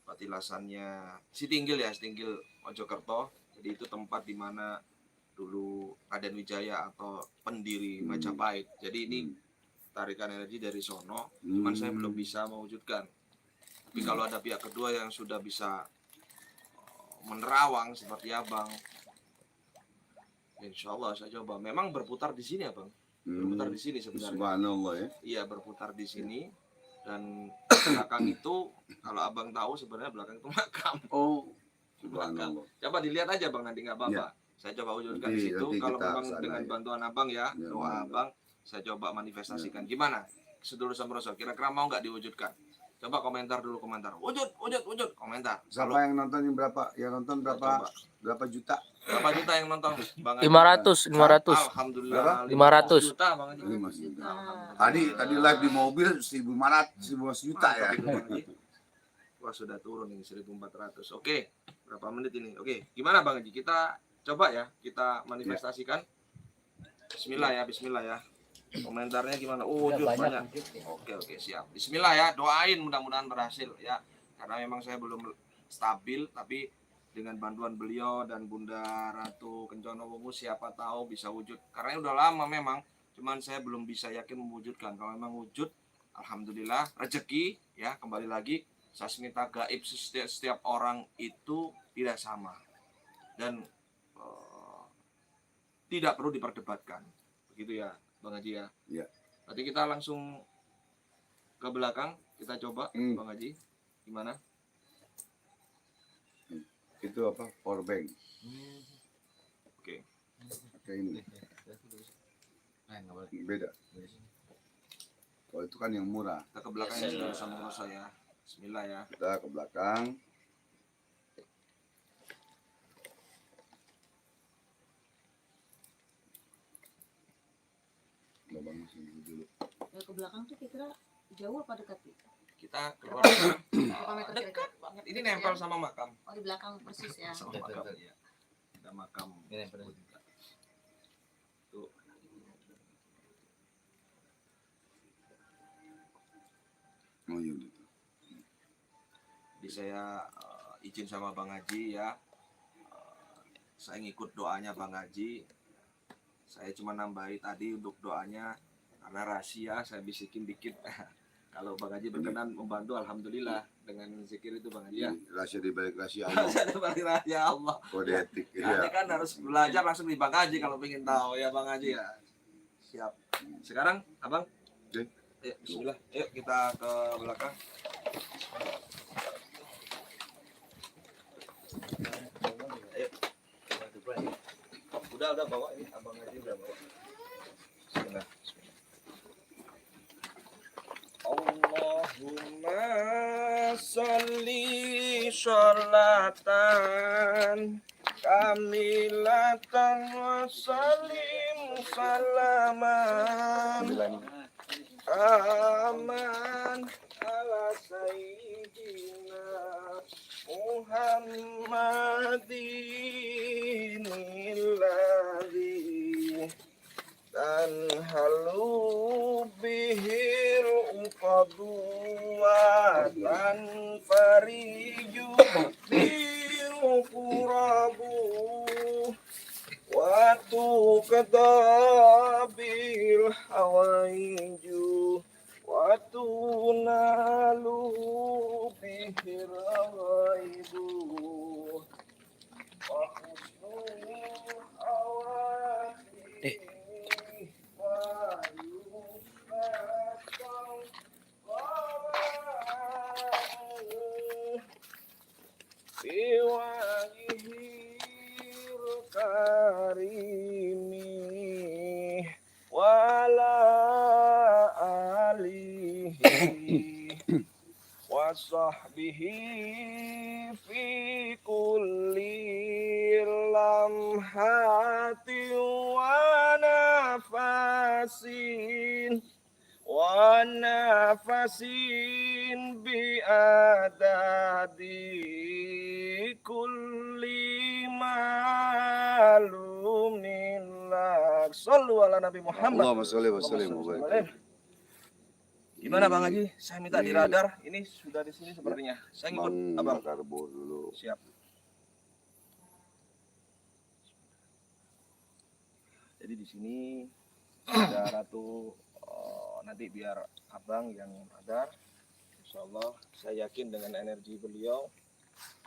petilasannya Sitinggil ya, Sitinggil Mojokerto. Jadi itu tempat di mana dulu Raden Wijaya atau pendiri Majapahit. Jadi ini tarikan energi dari sono, cuman saya belum bisa mewujudkan. Tapi kalau ada pihak kedua yang sudah bisa menerawang seperti Abang, insya Allah saya coba. Memang berputar di sini, Abang. Berputar di sini sebenarnya. Subhanallah ya. Iya, berputar di sini. Dan belakang itu, kalau Abang tahu sebenarnya belakang itu makam. Oh, subhanallah. Coba dilihat aja Bang, nanti nggak apa-apa. Saya coba wujudkan di situ. Nanti Kalau kita memang kesana, dengan ya. bantuan Abang ya, Ya, doa mantap. Abang, saya coba manifestasikan. Gimana? Sedulur Samroso, kira-kira mau nggak diwujudkan? Coba komentar dulu, komentar. Wujud, komentar. Siapa yang nonton yang berapa? Yang nonton Coba. berapa juta? Berapa juta yang nonton? Bang Haji? 500. Alhamdulillah. 500. juta Bang Haji. 5 juta. Alhamdulillah. Tadi live di mobil 1.500 juta ya. Mantap itu, Bang Haji. Wah sudah turun ini 1.400. Oke, berapa menit ini? Oke, gimana Bang Haji? Kita coba ya, kita manifestasikan. Bismillah ya. Komentarnya gimana? Oh, banyak. Oke, siap. Bismillah ya, doain mudah-mudahan berhasil ya. Karena memang saya belum stabil, tapi dengan bantuan beliau dan Bunda Ratu Kencono Wungu siapa tahu bisa wujud. Karena udah lama memang, cuman saya belum bisa yakin mewujudkan. Kalau memang wujud, alhamdulillah rezeki ya, kembali lagi sasmita gaib setiap orang itu tidak sama dan tidak perlu diperdebatkan. Begitu ya, Bang Haji ya. Iya. Nanti kita langsung ke belakang, kita coba Bang Haji. Gimana? Itu apa? Power bank. Oke. Kayak ini. Beda. Kalau itu kan yang murah. Kita ke belakang ya, sudah sama Rosa ya. Bismillah ya. Kita ke belakang. Lubang sini dulu. Ke belakang tuh kira jauh apa dekat? Kita keluar Berapa meter dekat kira-kira? banget. Ini nempel sama makam. Oh, di belakang persis ya. Sama makam ya. Ada makam. Tuh. Oh iya udah. Jadi saya izin sama Bang Haji ya. Saya ngikut doanya Bang Haji. Saya cuma nambahi tadi untuk doanya karena rahasia saya bisikin dikit. Kalau Bang Haji berkenan membantu, alhamdulillah dengan zikir itu Bang Haji ya. Rahasia di balik rahasia Allah. Rahasia di balik rahasia Allah. Kode etik Nanti ya. kan harus belajar langsung di Bang Haji kalau pengen tahu ya Bang Haji ya. Siap. Sekarang Abang. Oke. Ayo, bismillah. Yuk kita ke belakang. Ayo. Udah bawa ini Abang Haji udah bawa. Bismillah. Allahumma sholli sholatan kamilatan wa salim salaman aman ala sayyidina Muhammadin alladhi tanhalu bihil uqadu wa tanfariju bil qurabu waktu ketabil hawaiju waktu nalu bihir hawaibu karimi wala alihi wasahbihi fi kulli lamhati wa nafasin bi adadi kulli malumin lak. Sallu ala Nabi Muhammad. Allahumma sholli wa sallim wa barik. Gimana Bang Haji? Saya minta di radar. Ini sudah di sini sepertinya. Saya ngikut Abang. Bakar bor dulu. Siap. Jadi di sini ada Ratu. Nanti biar Abang yang radar. Insya Allah saya yakin dengan energi beliau,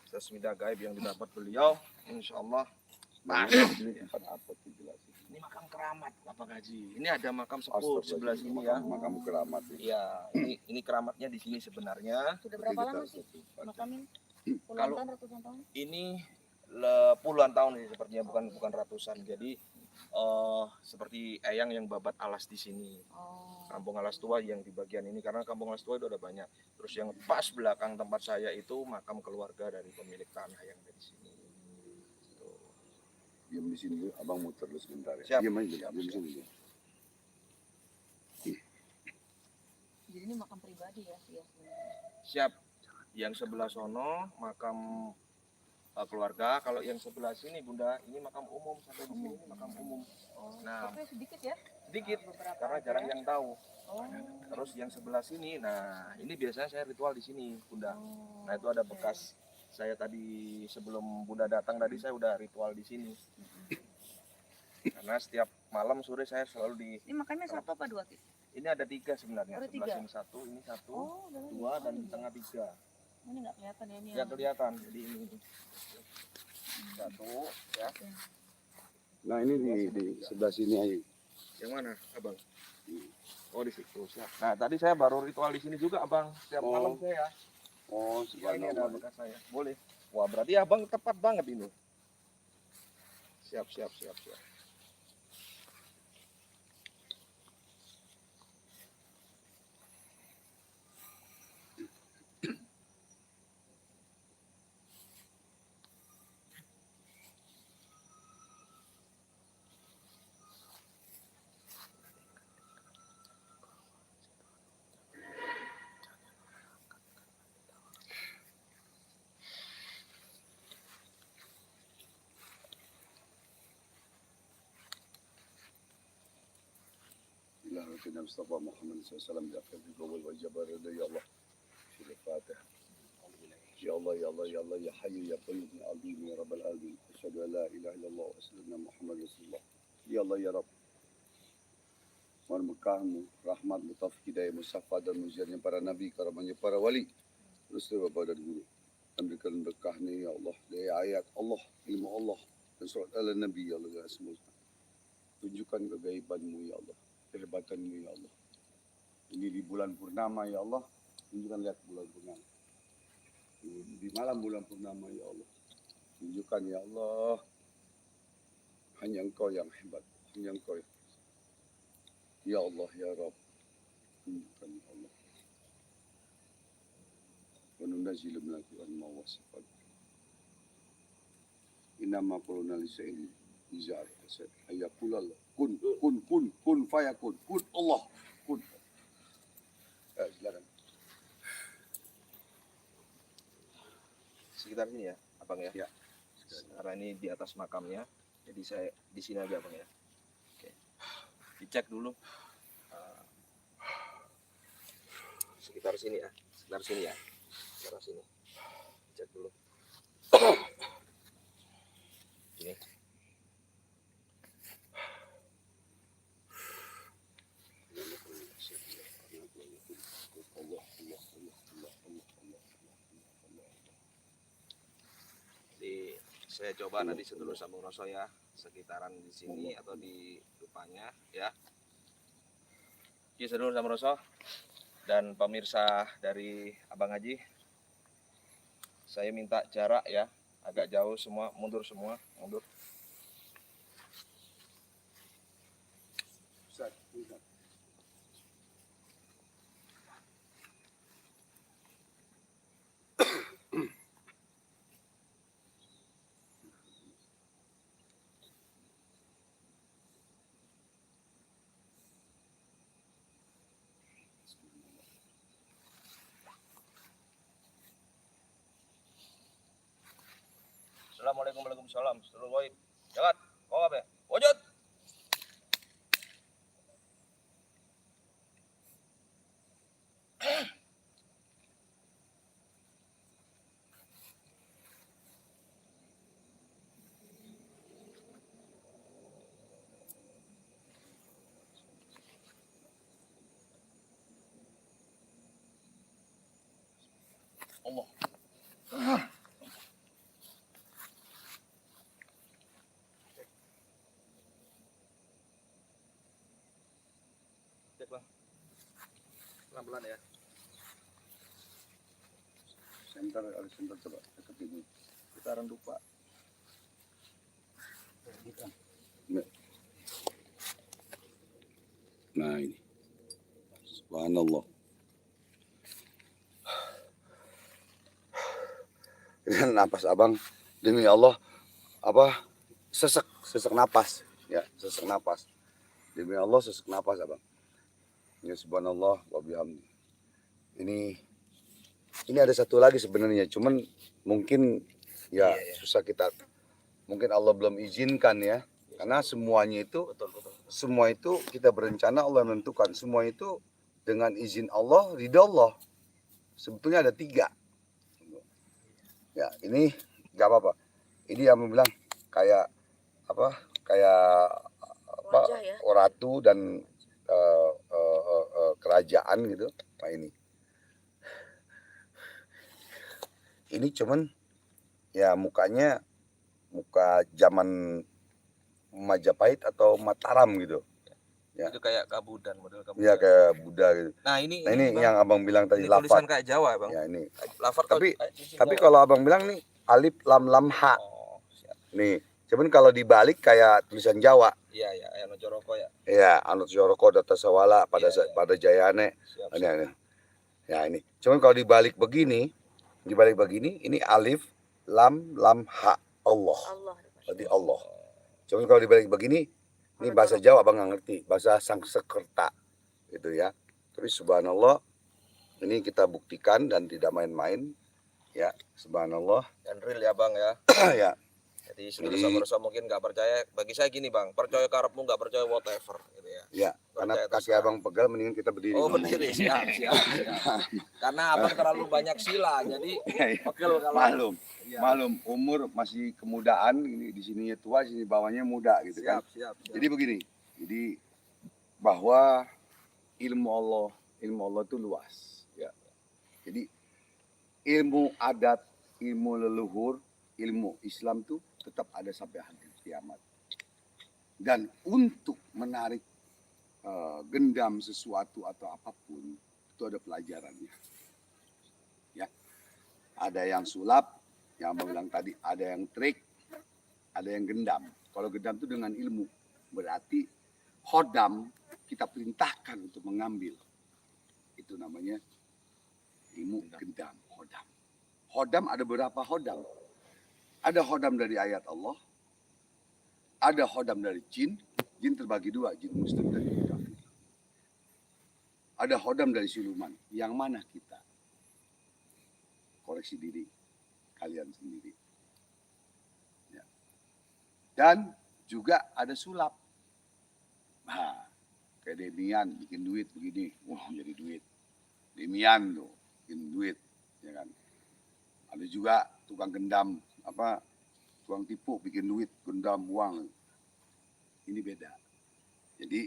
tasmidah gaib yang didapat beliau, Insya Allah. Ini tempat apa tuh jelasin? Ini makam keramat Bapak Haji. Ini ada makam sepuh sebelah sini ya. Makam keramat. Iya, ini keramatnya di sini sebenarnya. Sudah berapa lama sih makamin? Puluhan Kalau- tahun, ratusan tahun? Ini puluhan tahun sih sepertinya, bukan ratusan. Jadi seperti Eyang yang babat alas di sini. Oh. Kampung Alas Tua yang di bagian ini, karena Kampung Alas Tua itu ada banyak. Terus yang pas belakang tempat saya itu makam keluarga dari pemilik tanah yang ada di sini. Tuh. Diam di sini, abang muter dulu sebentar ya. Siap. Diam aja, Siap, diam di siap. sini. Jadi ini makam pribadi ya? Iya. Siap. Yang sebelah sono makam keluarga. Kalau yang sebelah sini Bunda, ini makam umum. Sampai di sini ini makam umum. Oh, Nah. tapi sedikit ya? Sedikit, Beberapa karena aja jarang ya? yang tahu. Oh. Terus yang sebelah sini, nah ini biasanya saya ritual di sini Bunda. Oh, Nah itu ada oke. bekas saya tadi sebelum Bunda datang tadi saya udah ritual di sini. Karena setiap malam sore saya selalu di Ini makamnya satu apa dua, Ki? ini ada 3 sebenarnya. Ada Sebelah 3? sini 1, ini 1, Oh, udah 2 dan di tengah 3. Ini nggak kelihatan ya ini Ya kelihatan. Jadi ini 1 ya. Nah ini di sebelah sini aja. Yang mana, Abang? Oh di situ. Siap. Nah tadi saya baru ritual di sini juga, Abang. Setiap Oh. malam saya. Oh, Ya, ini ada subhanallah. bekas saya. Boleh. Wah berarti Abang tepat banget ini. Siap. إلى ربنا مصطفى محمد صلى الله عليه وسلم بأخذ القول والجبر يا الله في الفاتحة يا الله يا الله يا الله يا حي يا قيوم يا عظيم يا رب العالمين أشهد أن لا إله إلا الله وأشهد أن محمد رسول الله يا الله يا رب mohon berkahmu, rahmatmu, taufik hidayahmu, syafaat dan mujiannya para nabi, karamanya para wali, terus bapak dan guru. Dan berikan berkahnya ya Allah, dari ayat Allah, ilmu Allah, dan surat al-Nabi ya Allah, ya semua. Tunjukkan kegaibanmu ya Allah, kehebatanmu ya Allah. Ini di bulan purnama ya Allah, tunjukkan lihat bulan purnama. Di malam bulan purnama ya Allah, tunjukkan ya Allah, hanya Engkau yang hebat, hanya Engkau yang ya Allah ya Rabb, tunjukkan ya Allah. Wa nunazzilu minal Qur'ani ma huwa shifaa. Innama quluna lisyai'in idza arada ayaqula kun fayakun kun Allah kun. Silakan. Sekitar sini ya, Abang ya. Ya. Karena ini di atas makamnya, jadi saya di sini aja, Abang ya. Oke. Dicek dulu. Sekitar sini ya, sekitar sini. Cek dulu. Ini. saya coba nanti sedulur sambung rasa ya, sekitaran di sini atau di depannya ya. Oke sedulur sambung rasa dan pemirsa dari Abang Haji, saya minta jarak ya, agak jauh semua, mundur semua, mundur. Ustaz, Ustaz. Assalamualaikum warahmatullahi wabarakatuh. Sedulur Goib, jalan, kau apa? Wujud. Allah. Cek bang, pelan-pelan ya. Center, ada center coba dekat ini. Putaran dupa. Nah ini, subhanallah. Dengan napas abang, demi Allah, apa sesak napas, ya sesak napas. Demi Allah sesak napas abang. Ya subhanallah wa bihamdi. Ini ada satu lagi sebenarnya, cuman mungkin ya susah kita. Mungkin Allah belum izinkan ya, karena semuanya itu Betul. semua itu kita berencana, Allah menentukan. Semua itu dengan izin Allah, ridha Allah. Sebetulnya ada 3. Ya ini nggak apa-apa. Ini yang bilang kayak apa? Kayak apa? Wajah ya. Ratu dan kerajaan gitu. Nah ini cuman ya mukanya muka zaman Majapahit atau Mataram gitu. Ya. Itu kayak kabudan, model kabudan. Ya kayak Buddha gitu. Nah ini Nah ini Bang, yang abang bilang tadi ini tulisan lafaz. kayak Jawa bang. Ya ini. Lafaz Tapi kalau abang bilang nih alif lam lam ha. Oh, siap. Nih, cuman kalau dibalik kayak tulisan Jawa. Iya, Ayano Joroko ya. Ya, Anut Yoroko Data Sawala pada Iya. pada Jayane. Siap. Ini. Ya ini. Cuman kalau dibalik begini ini alif lam lam ha Allah. Allah. Berarti Allah. Cuman kalau dibalik begini ini bahasa Jawa abang nggak ngerti, bahasa Sangsekerta gitu ya. Tapi subhanallah ini kita buktikan dan tidak main-main ya, subhanallah. Dan real ya bang ya. Ya. Jadi sedulur sama mungkin nggak percaya. Bagi saya gini bang, percaya karepmu nggak percaya whatever gitu ya. Ya, karena Percaya kaki terserah. abang pegal mendingan kita berdiri. Oh berdiri, siap. Karena abang terlalu banyak sila, jadi pegel kalau. Iya. Malum, umur masih kemudaan, ini di sininya tua, sini bawahnya muda gitu kan. Siap. Jadi begini, jadi bahwa ilmu Allah itu luas ya. Jadi ilmu adat, ilmu leluhur, ilmu Islam tuh tetap ada sampai hari kiamat. Dan untuk menarik gendam sesuatu atau apapun itu ada pelajarannya. Ya. Ada yang sulap, yang abang bilang tadi, ada yang trik, ada yang gendam. Kalau gendam itu dengan ilmu, berarti hodam kita perintahkan untuk mengambil. Itu namanya ilmu gendam, hodam. Hodam ada beberapa hodam. Ada hodam dari ayat Allah, ada hodam dari jin. Jin terbagi 2, jin muslim dan jin kafir. Ada hodam dari siluman. Yang mana kita? Koreksi diri kalian sendiri. Ya. Dan juga ada sulap. Nah, kayak Demian bikin duit begini, wah jadi duit. Demian tuh bikin duit, ya kan. Ada juga tukang gendam, tukang tipu bikin duit, gendam uang. Ini beda. Jadi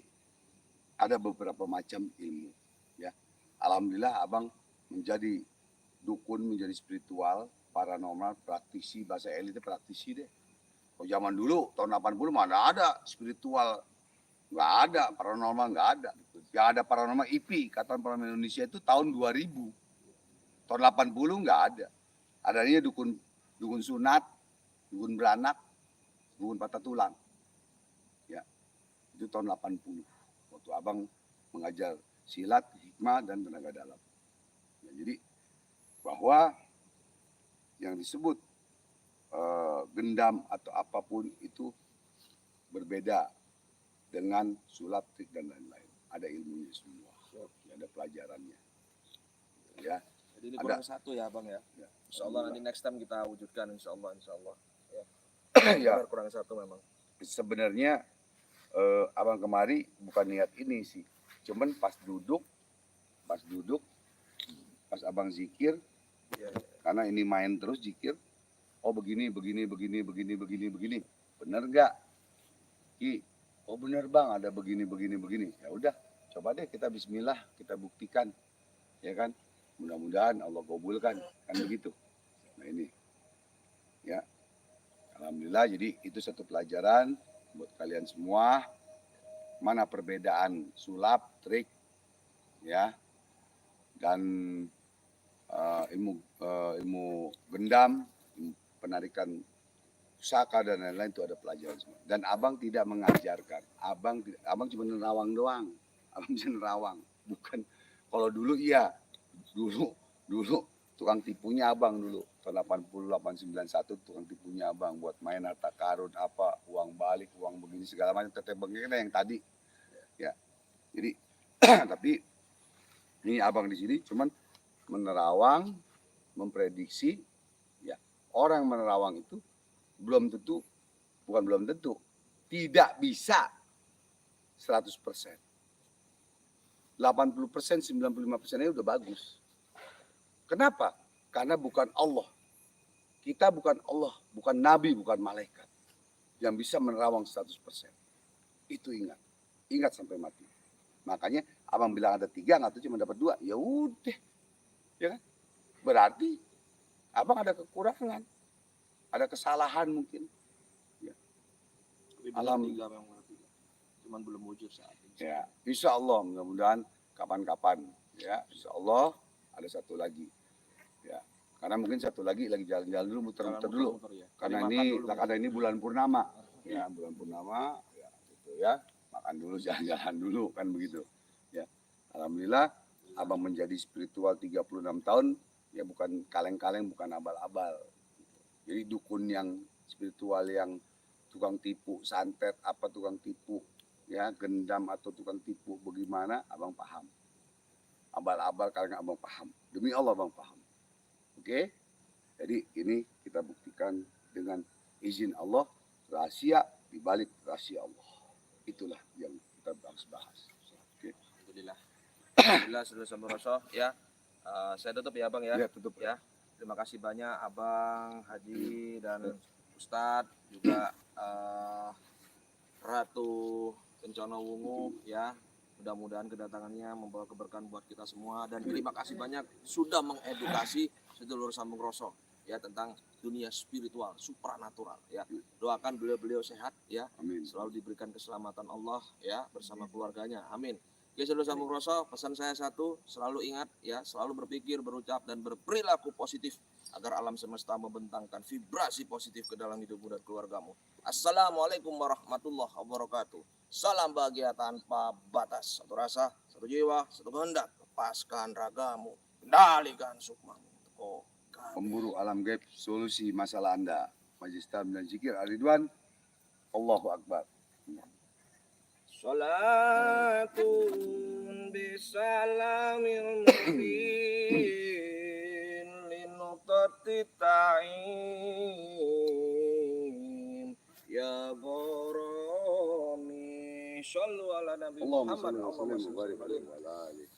ada beberapa macam ilmu. Ya, alhamdulillah abang menjadi dukun, menjadi spiritual, paranormal, praktisi, bahasa elitnya praktisi deh. Kalau zaman dulu tahun 80 mana ada spiritual, nggak ada, paranormal nggak ada. Yang ada paranormal IP, Ikatan Paranormal Indonesia itu tahun 2000. Tahun 80 nggak ada. Adanya dukun sunat, dukun beranak, dukun patah tulang. Ya, itu tahun 80. Waktu abang mengajar silat, hikmah, dan tenaga dalam. Ya, jadi bahwa yang disebut gendam atau apapun itu berbeda dengan sulap, trik, dan lain-lain. Ada ilmunya semua, ada pelajarannya. Ya, Jadi ini ada. kurang satu ya Bang ya. Ya. Insya Allah nanti next time kita wujudkan insya Allah. Ya. Ya. Benar, kurang satu memang. Sebenarnya abang kemari bukan niat ini sih. Cuman pas duduk, pas abang zikir, Ya. karena ini main terus zikir. Oh begini. Bener nggak? Ki, oh bener bang, ada begini. Ya udah, coba deh kita Bismillah, kita buktikan, ya kan? Mudah-mudahan Allah kabulkan, kan begitu. Nah ini, ya, alhamdulillah. Jadi itu satu pelajaran buat kalian semua. Mana perbedaan sulap, trik, ya, dan ilmu gendam, penarikan pusaka dan lain-lain itu ada pelajaran semua. Dan abang tidak mengajarkan, abang cuma nerawang doang. Abang cuma nerawang, bukan. Kalau dulu iya, dulu tukang tipunya abang dulu tahun 80, 891 tukang tipunya abang buat main harta karun apa, uang balik, uang begini segala macam, teteh bengkeknya yang tadi, ya. Jadi tapi ini abang di sini cuman menerawang, memprediksi, ya. Orang menerawang itu belum tentu, tidak bisa 100%. 80%, 95%-nya udah bagus. Kenapa? Karena bukan Allah. Kita bukan Allah, bukan nabi, bukan malaikat yang bisa menerawang 100%. Itu ingat sampai mati. Makanya abang bilang ada 3, nggak tahu cuma dapat 2. Ya udah, ya kan? Berarti abang ada kekurangan, ada kesalahan mungkin. Ya. Alhamdulillah memang cuman belum wujud saat ini. Ya, insya Allah mudah-mudahan kapan-kapan, ya, insya Allah ada satu lagi, ya. Karena mungkin satu lagi jalan-jalan dulu, muter-muter dulu. Ya. Karena ini bulan purnama, ya, bulan purnama, ya, gitu ya. Makan dulu, jalan-jalan dulu, kan begitu. Ya, alhamdulillah, abang menjadi spiritual 36 tahun, ya bukan kaleng-kaleng, bukan abal-abal. Jadi dukun yang spiritual yang tukang tipu, santet, apa tukang tipu, ya, gendam atau tukang tipu bagaimana, abang paham. Abal-abal kaleng abang paham. Demi Allah abang paham. Oke? Jadi ini kita buktikan dengan izin Allah, rahasia di balik rahasia Allah. Itulah yang kita harus bahas. Oke. Alhamdulillah. Alhamdulillah sudah sampai Rasul ya. Saya tutup ya Bang ya. Ya, tutup. Ya. Terima kasih banyak Abang, Haji dan Ustadz juga Ratu Kencana Wungu ya. Mudah-mudahan kedatangannya membawa keberkahan buat kita semua dan terima kasih banyak sudah mengedukasi sedulur sambung rosok ya tentang dunia spiritual, supranatural ya. Doakan beliau-beliau sehat ya. Amin. Selalu diberikan keselamatan Allah ya bersama keluarganya. Amin. Oke, sedulur sambung rosok, pesan saya satu, selalu ingat ya, selalu berpikir, berucap dan berperilaku positif agar alam semesta membentangkan vibrasi positif ke dalam hidupmu dan keluargamu. Assalamualaikum warahmatullahi wabarakatuh. Salam bahagia tanpa batas. Satu rasa, satu jiwa, satu kehendak. Lepaskan ragamu, kendalikan sukmamu. Oh, Pemburu alam gaib, solusi masalah Anda. Majlis Taklim dan Zikir Ar-Ridwan. Allahu Akbar. Salatun bisalamil mubin linutati ta'in ya gharami sallu ala nabi Allahumma Muhammad salli wa sallim wa barik Allahumma salli. alaihi.